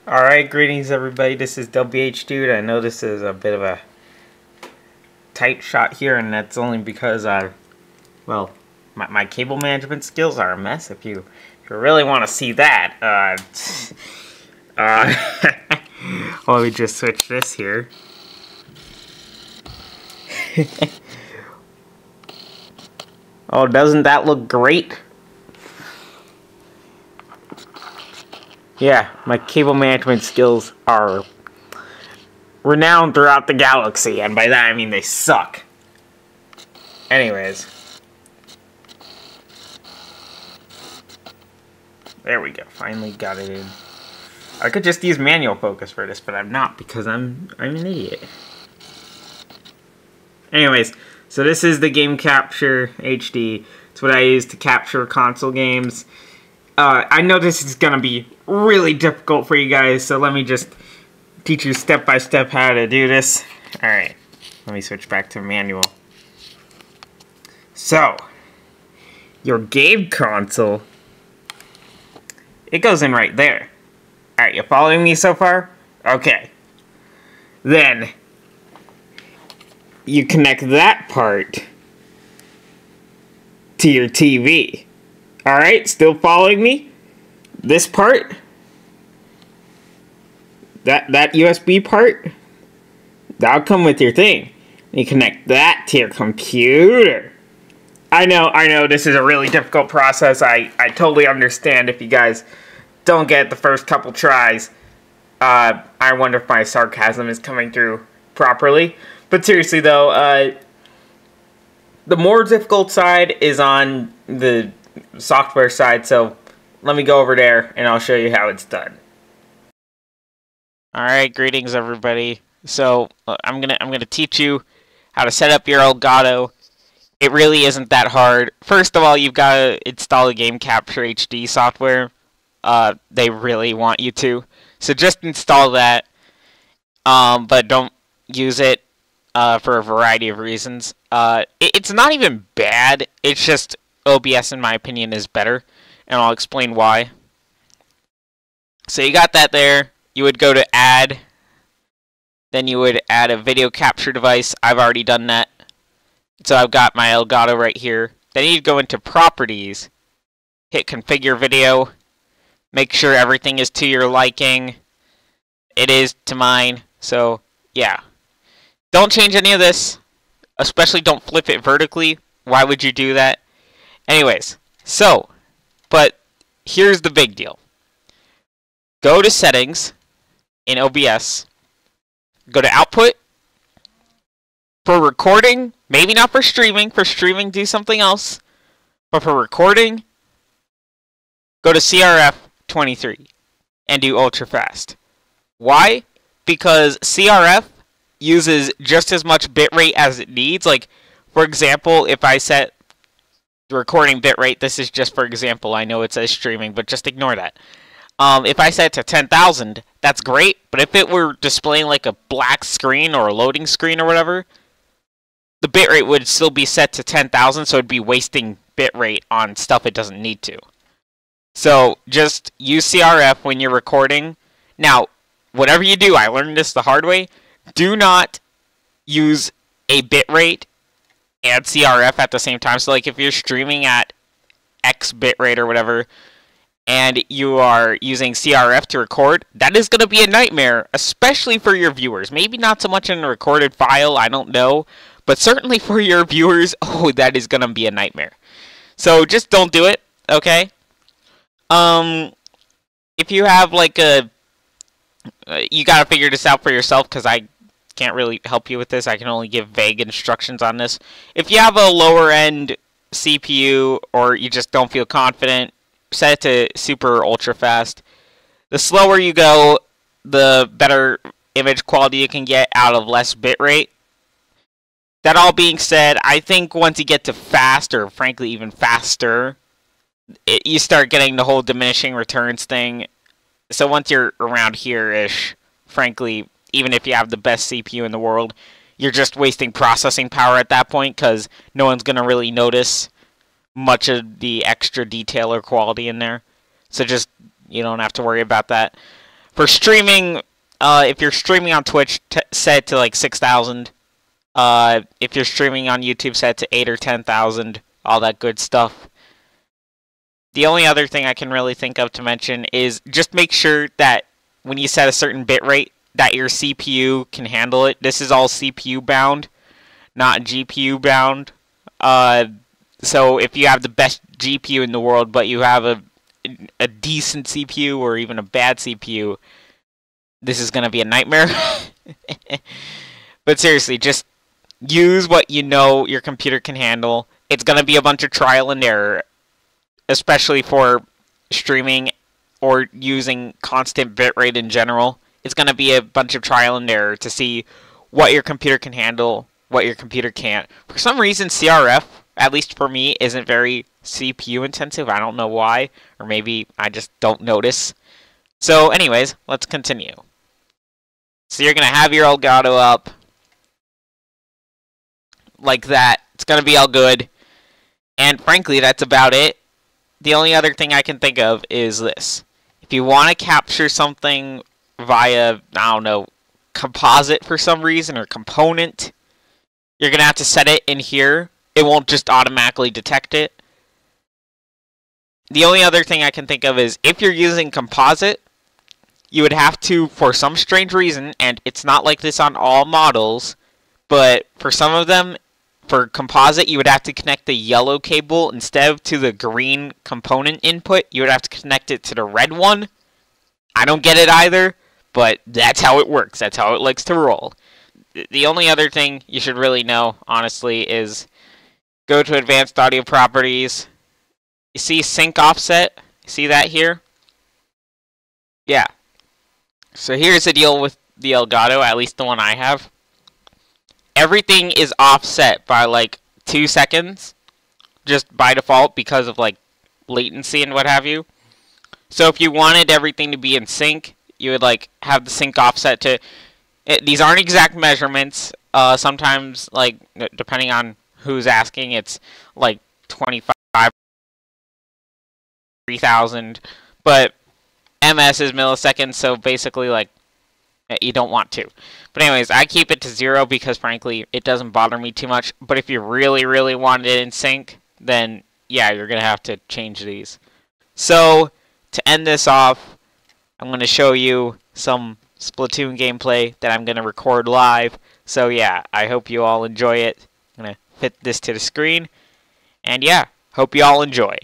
Alright, greetings everybody, this is dabhdude. I know this is a bit of a tight shot here, and that's only because my cable management skills are a mess. If you really want to see that, let me just switch this here. Oh, doesn't that look great? Yeah, my cable management skills are renowned throughout the galaxy, and by that I mean they suck. Anyways. There we go, finally got it in. I could just use manual focus for this, but I'm not because I'm an idiot. Anyways, so this is the Game Capture HD. It's what I use to capture console games. I know this is going to be really difficult for you guys, so let me just teach you step by step how to do this. Alright, let me switch back to manual. So, your game console, it goes in right there. Alright, you following me so far? Okay. Then, you connect that part to your TV. Alright, still following me? This part? That USB part? That'll come with your thing. You connect that to your computer. I know, this is a really difficult process. I totally understand if you guys don't get it the first couple tries. I wonder if my sarcasm is coming through properly. But seriously though, the more difficult side is on the software side, so let me go over there and I'll show you how it's done. Alright, greetings everybody. So I'm gonna teach you how to set up your Elgato. It really isn't that hard. First of all, you've got to install the Game Capture HD software. They really want you to. So just install that, but don't use it for a variety of reasons. It's not even bad, it's just OBS, in my opinion, is better, and I'll explain why. So you got that there. You would go to Add, then you would add a video capture device. I've already done that. So I've got my Elgato right here. Then you'd go into Properties, hit Configure Video, make sure everything is to your liking. It is to mine, so yeah. Don't change any of this, especially don't flip it vertically. Why would you do that? Anyways, so, but here's the big deal. Go to Settings in OBS, go to Output. For recording, maybe not for streaming. For streaming, do something else. But for recording, go to CRF 23 and do ultra fast. Why? Because CRF uses just as much bitrate as it needs. Like, for example, if I set the recording bitrate, this is just for example, I know it says streaming, but just ignore that. If I set it to 10,000, that's great, but if it were displaying like a black screen or a loading screen or whatever, the bitrate would still be set to 10,000, so it'd be wasting bitrate on stuff it doesn't need to. So just use CRF when you're recording. Now, whatever you do, I learned this the hard way, do not use a bitrate and CRF at the same time. So like if you're streaming at X bitrate or whatever, and you are using CRF to record, that is going to be a nightmare, especially for your viewers. Maybe not so much in a recorded file, I don't know, but certainly for your viewers, oh, that is going to be a nightmare. So just don't do it, okay? If you have like a, you got to figure this out for yourself, because I can't really help you with this. I can only give vague instructions on this. If you have a lower end CPU, or you just don't feel confident, set it to super ultra fast. The slower you go, the better image quality you can get out of less bitrate. That all being said, I think once you get to fast, or frankly even faster, you start getting the whole diminishing returns thing. So once you're around here-ish, frankly, even if you have the best CPU in the world, you're just wasting processing power at that point, because no one's going to really notice much of the extra detail or quality in there. So just, you don't have to worry about that. For streaming, if you're streaming on Twitch, set it to like 6,000. If you're streaming on YouTube, set it to 8 or 10,000. All that good stuff. The only other thing I can really think of to mention is just make sure that when you set a certain bitrate, that your CPU can handle it. This is all CPU bound, not GPU bound. So if you have the best GPU in the world, but you have a decent CPU or even a bad CPU, this is going to be a nightmare. But seriously, just use what you know your computer can handle. It's going to be a bunch of trial and error, especially for streaming or using constant bitrate in general. It's going to be a bunch of trial and error to see what your computer can handle, what your computer can't. For some reason, CRF, at least for me, isn't very CPU intensive. I don't know why, or maybe I just don't notice. So anyways, let's continue. So you're going to have your Elgato up like that. It's going to be all good. And frankly, that's about it. The only other thing I can think of is this. If you want to capture something via, I don't know, composite for some reason, or component, you're going to have to set it in here. It won't just automatically detect it. The only other thing I can think of is if you're using composite, you would have to, for some strange reason, and it's not like this on all models, but for some of them, for composite, you would have to connect the yellow cable instead of to the green component input. You would have to connect it to the red one. I don't get it either, but that's how it works. That's how it likes to roll. The only other thing you should really know, honestly, is go to Advanced Audio Properties. You see Sync Offset? See that here? Yeah. So here's the deal with the Elgato, at least the one I have. Everything is offset by like 2 seconds, just by default because of like latency and what have you. So if you wanted everything to be in sync, you would like have the sync offset to. These aren't exact measurements. Sometimes, like depending on who's asking, it's like 25, 3,000. But ms is milliseconds, so basically like you don't want to. But anyways, I keep it to 0 because frankly it doesn't bother me too much. But if you really want it in sync, then yeah, you're gonna have to change these. So to end this off, I'm gonna show you some Splatoon gameplay that I'm gonna record live. So yeah, I hope you all enjoy it. I'm gonna fit this to the screen, and yeah, hope you all enjoy.